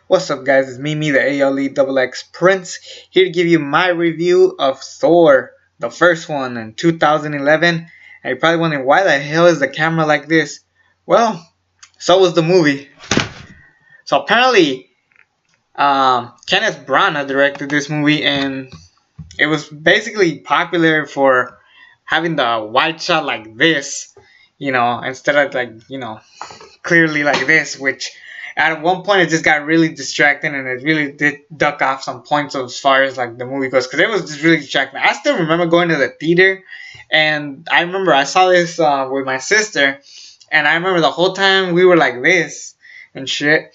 What's up, guys? It's me, the ALE Double X Prince, here to give you my review of Thor, the first one in 2011. And you're probably wondering, why the hell is the camera like this? Well, so was the movie. So apparently, Kenneth Branagh directed this movie, and it was basically popular for having the wide shot like this, instead of clearly like this, which at one point it just got really distracting, and it really did duck off some points as far as like the movie goes, because it was just really distracting. I still remember going to the theater, and I remember I saw this with my sister, and I remember the whole time we were like this and shit.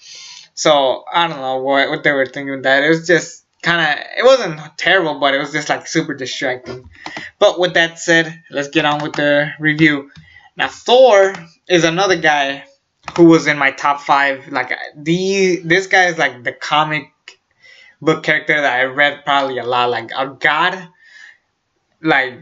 So I don't know what they were thinking with that. It was just it wasn't terrible, but it was just like super distracting. But with that said, let's get on with the review. Now, Thor is another guy who was in my top 5. Like, this guy is like the comic book character that I read probably a lot. Like a god, like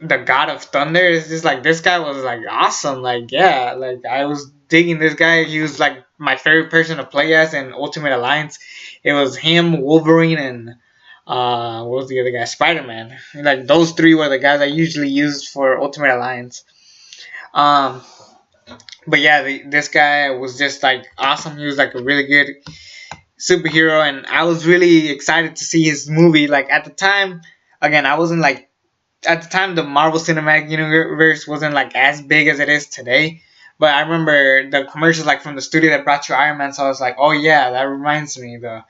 the god of thunder. Is just like, this guy was like awesome. Like, yeah, like I was digging this guy. He was like my favorite person to play as in Ultimate Alliance. It was him, Wolverine, and what was the other guy? Spider-Man. Like, those three were the guys I usually used for Ultimate Alliance. But yeah, this guy was just like awesome. He was like a really good superhero, and I was really excited to see his movie. Like, at the time, again, I wasn't like, at the time the Marvel Cinematic Universe wasn't like as big as it is today. But I remember the commercials like from the studio that brought you Iron Man, so I was like, oh yeah, that reminds me the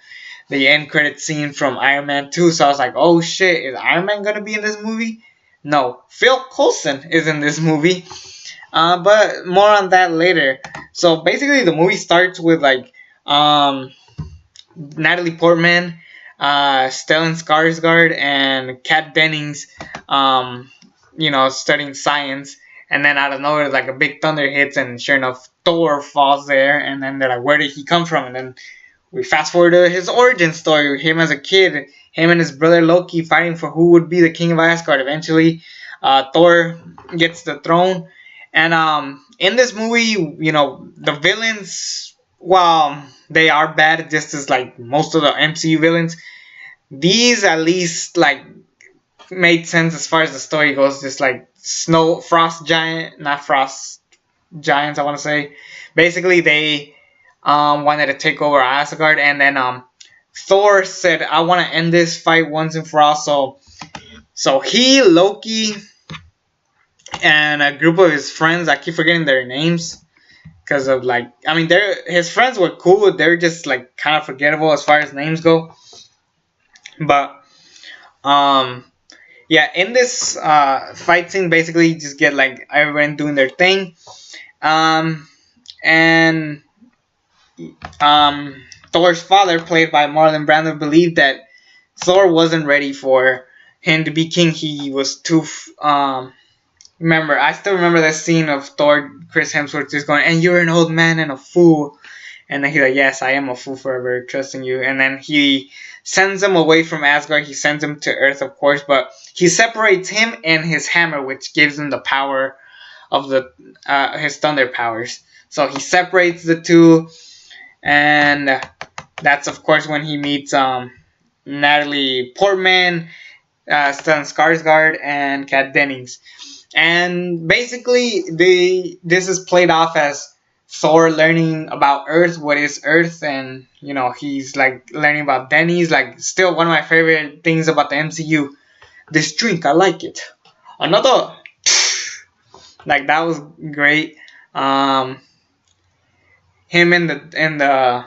end credit scene from Iron Man 2. So I was like, oh shit, is Iron Man gonna be in this movie? No, Phil Coulson is in this movie. But more on that later. So basically, the movie starts with like Natalie Portman, Stellan Skarsgård, and Kat Dennings, studying science. And then out of nowhere, like a big thunder hits, and sure enough, Thor falls there. And then they're like, "Where did he come from?" And then we fast forward to his origin story. Him as a kid, him and his brother Loki fighting for who would be the king of Asgard. Eventually, Thor gets the throne. And in this movie, the villains, while they are bad, just as like most of the MCU villains, these at least like made sense as far as the story goes. Just like not frost giants, I want to say. Basically, they wanted to take over Asgard, and then Thor said, "I want to end this fight once and for all." So he, Loki, and a group of his friends, I keep forgetting their names because of like, I mean, his friends were cool. They're just like kind of forgettable as far as names go. But yeah, in this fight scene, basically you just get like everyone doing their thing, and Thor's father, played by Marlon Brando, believed that Thor wasn't ready for him to be king. He was too I still remember that scene of Thor, Chris Hemsworth, just going, "And you're an old man and a fool." And then he's like, "Yes, I am a fool forever, trusting you." And then he sends him away from Asgard. He sends him to Earth, of course, but he separates him and his hammer, which gives him the power of his thunder powers. So he separates the two, and that's, of course, when he meets Natalie Portman, Stellan Skarsgård, and Kat Dennings. And basically, this is played off as Thor learning about Earth, what is Earth, and he's like learning about Denny's. Like, still one of my favorite things about the MCU. This drink, I like it. Another, like, that was great. Him in the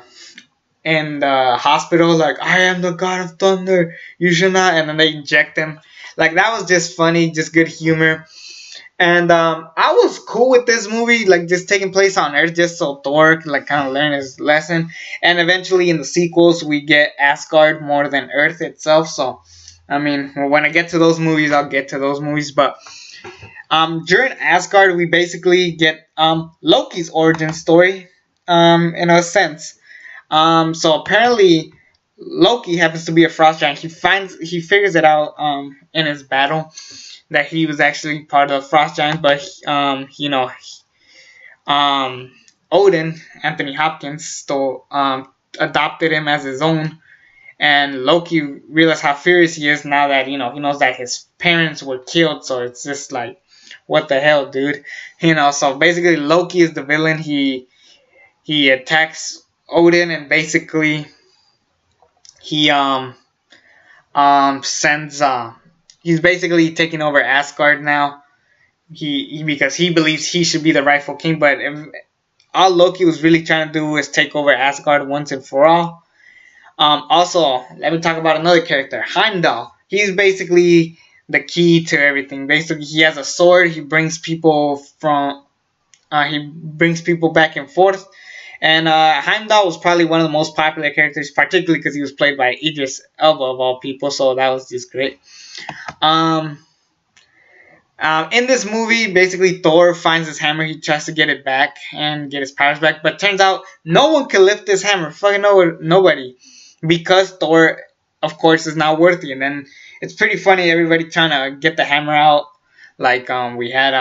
hospital, like, "I am the god of thunder, you should not," and then they inject him. Like, that was just funny, just good humor. And I was cool with this movie, like, just taking place on Earth, just so Thor could like kind of learn his lesson. And eventually in the sequels, we get Asgard more than Earth itself. So, I mean, when I get to those movies, I'll get to those movies. But during Asgard, we basically get Loki's origin story, in a sense. So apparently, Loki happens to be a frost giant. He figures it out in his battle that he was actually part of Frost Giants, but Odin, Anthony Hopkins, adopted him as his own. And Loki realized how furious he is now that he knows that his parents were killed. So it's just like, what the hell, dude? So basically Loki is the villain. He attacks Odin, and basically he sends he's basically taking over Asgard now. Because he believes he should be the rightful king, but all Loki was really trying to do is take over Asgard once and for all. Also, let me talk about another character, Heimdall. He's basically the key to everything. Basically, he has a sword. He brings people back and forth. And Heimdall was probably one of the most popular characters, particularly because he was played by Idris Elba of all people. So that was just great. In this movie, basically Thor finds his hammer. He tries to get it back and get his powers back, but turns out no one can lift this hammer. Fucking nobody, because Thor, of course, is not worthy. And then it's pretty funny. Everybody trying to get the hammer out. Like we had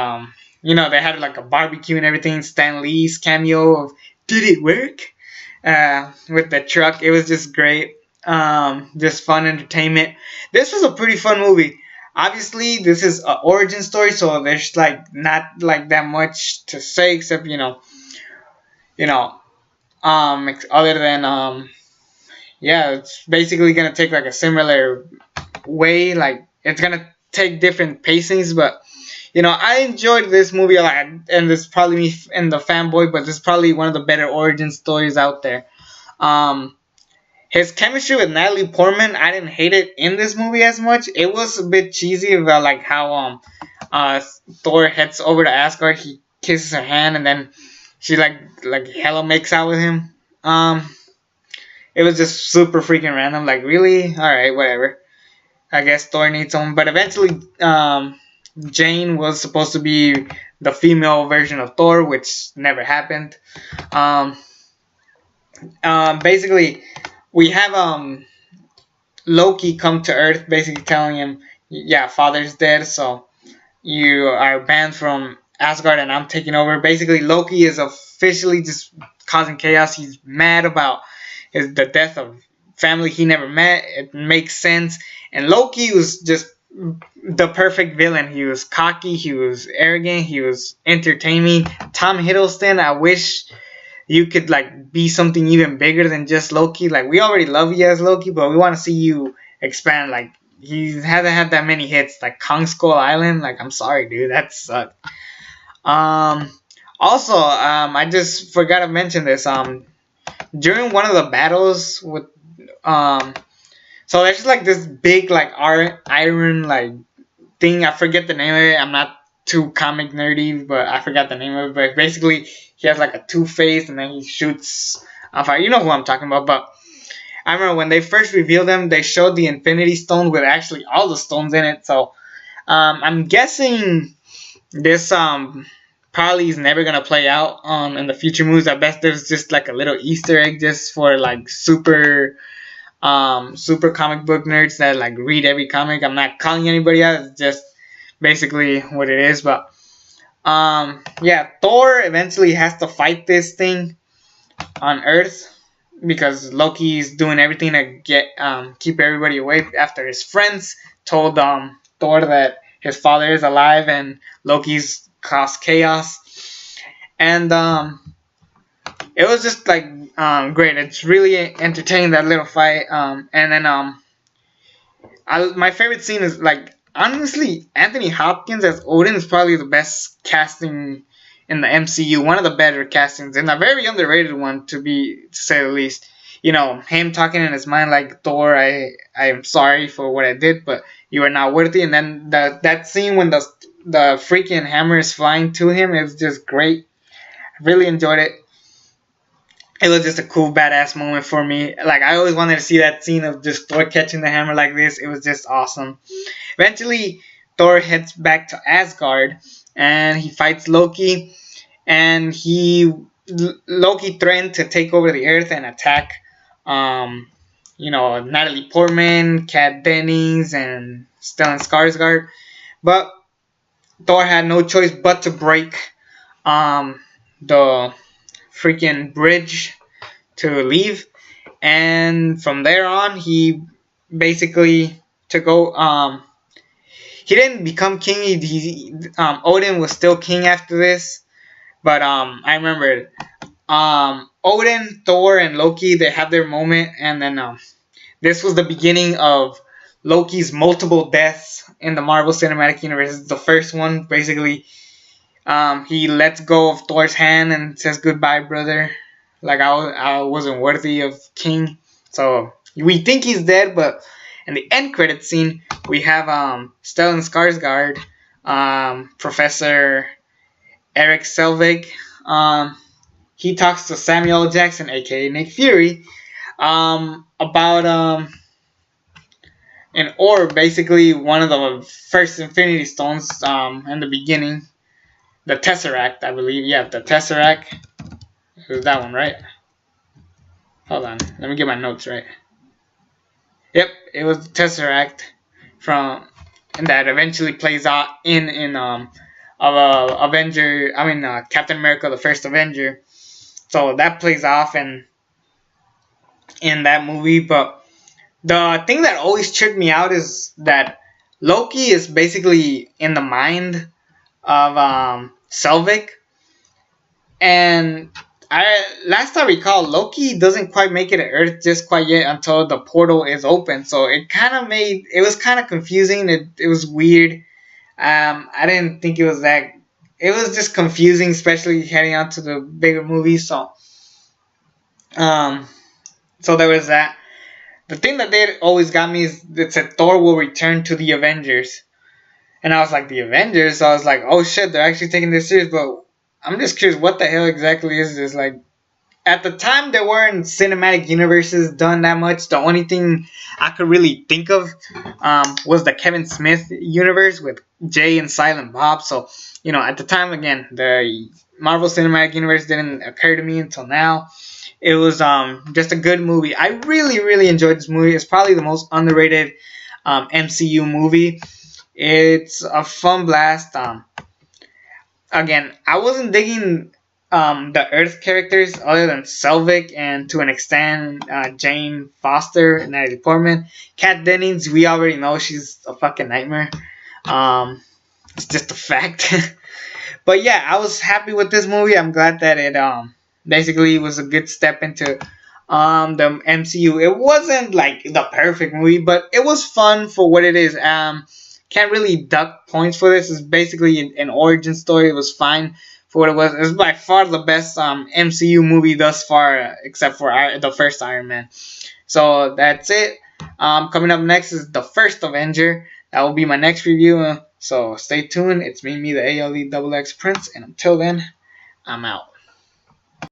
they had like a barbecue and everything. Stan Lee's cameo of "Did it work?" With the truck. It was just great. Just fun entertainment. This was a pretty fun movie. Obviously, this is an origin story, so there's like not like that much to say except other than it's basically gonna take like a similar way. Like it's gonna take different pacings, but I enjoyed this movie a lot, and this is probably me and the fanboy, but this is probably one of the better origin stories out there. His chemistry with Natalie Portman, I didn't hate it in this movie as much. It was a bit cheesy about like how Thor heads over to Asgard, he kisses her hand, and then she like hella makes out with him. It was just super freaking random. Like, really? All right, whatever. I guess Thor needs someone, but eventually Jane was supposed to be the female version of Thor, which never happened. Basically, we have Loki come to Earth, basically telling him, "Yeah, Father's dead, so you are banned from Asgard, and I'm taking over." Basically, Loki is officially just causing chaos. He's mad about the death of family he never met. It makes sense. And Loki was just the perfect villain. He was cocky, he was arrogant, he was entertaining. Tom Hiddleston, I wish you could like be something even bigger than just Loki. Like, we already love you as Loki, but we want to see you expand. Like, he hasn't had that many hits. Like Kong Skull Island, like, I'm sorry, dude, that sucked. Also, I just forgot to mention this. During one of the battles with so there's like this big like iron like thing. I forget the name of it. I'm not too comic nerdy, but I forgot the name of it. But basically, he has like a two-face, and then he shoots on fire. You know who I'm talking about. But I remember when they first revealed them, they showed the Infinity Stone with actually all the stones in it. So I'm guessing this probably is never gonna play out in the future movies. I bet there's just like a little Easter egg just for like super comic book nerds that like read every comic. I'm not calling anybody out. It's just basically what it is. But Thor eventually has to fight this thing on Earth because Loki's doing everything to get keep everybody away after his friends told Thor that his father is alive and Loki's caused chaos. And it was just like great. It's really entertaining, that little fight. And then my favorite scene is like, honestly, Anthony Hopkins as Odin is probably the best casting in the MCU. One of the better castings, and a very underrated one to say the least. Him talking in his mind like, "Thor, I am sorry for what I did, but you are not worthy." And then that scene when the freaking hammer is flying to him is just great. I really enjoyed it. It was just a cool, badass moment for me. Like, I always wanted to see that scene of just Thor catching the hammer like this. It was just awesome. Eventually, Thor heads back to Asgard, and he fights Loki. And Loki threatened to take over the Earth and attack, Natalie Portman, Kat Dennings, and Stellan Skarsgård. But Thor had no choice but to break the freaking bridge to leave. And from there on, he basically took over. He didn't become king. Odin was still king after this. But I remember Odin, Thor, and Loki. They had their moment, and then this was the beginning of Loki's multiple deaths in the Marvel Cinematic Universe. It's the first one, basically. He lets go of Thor's hand and says, "Goodbye, brother." Like I wasn't worthy of king. So we think he's dead, but in the end credit scene, we have Stellan Skarsgård, Professor Eric Selvig. He talks to Samuel L. Jackson, aka Nick Fury, about an orb, basically one of the first Infinity Stones in the beginning. The Tesseract, I believe. Yeah, the Tesseract. It was that one, right? Hold on. Let me get my notes right. Yep, it was the Tesseract from, and that eventually plays out in Avenger. I mean, Captain America, the first Avenger. So that plays off in that movie. But the thing that always tripped me out is that Loki is basically in the mind of Selvig, and last I recall, Loki doesn't quite make it to Earth just quite yet until the portal is open. So it was kind of confusing. It was weird. I didn't think it was that. It was just confusing, especially heading out to the bigger movies. So there was that. The thing that they always got me is it said Thor will return to the Avengers. And I was like, the Avengers? So I was like, oh shit, they're actually taking this serious. But I'm just curious, what the hell exactly is this? Like, at the time, there weren't cinematic universes done that much. The only thing I could really think of was the Kevin Smith universe with Jay and Silent Bob. So, at the time, again, the Marvel Cinematic Universe didn't occur to me until now. It was just a good movie. I really, really enjoyed this movie. It's probably the most underrated MCU movie. It's a fun blast. Again, I wasn't digging the Earth characters other than Selvig and to an extent Jane Foster and Natalie Portman. Kat Dennings, we already know she's a fucking nightmare. It's just a fact. But yeah, I was happy with this movie. I'm glad that it basically was a good step into the MCU. It wasn't like the perfect movie, but it was fun for what it is. Can't really duck points for this. It's basically an origin story. It was fine for what it was. It was by far the best MCU movie thus far, except for the first Iron Man. So that's it. Coming up next is the first Avenger. That will be my next review. So stay tuned. It's me, the ALE XX Prince, and until then, I'm out.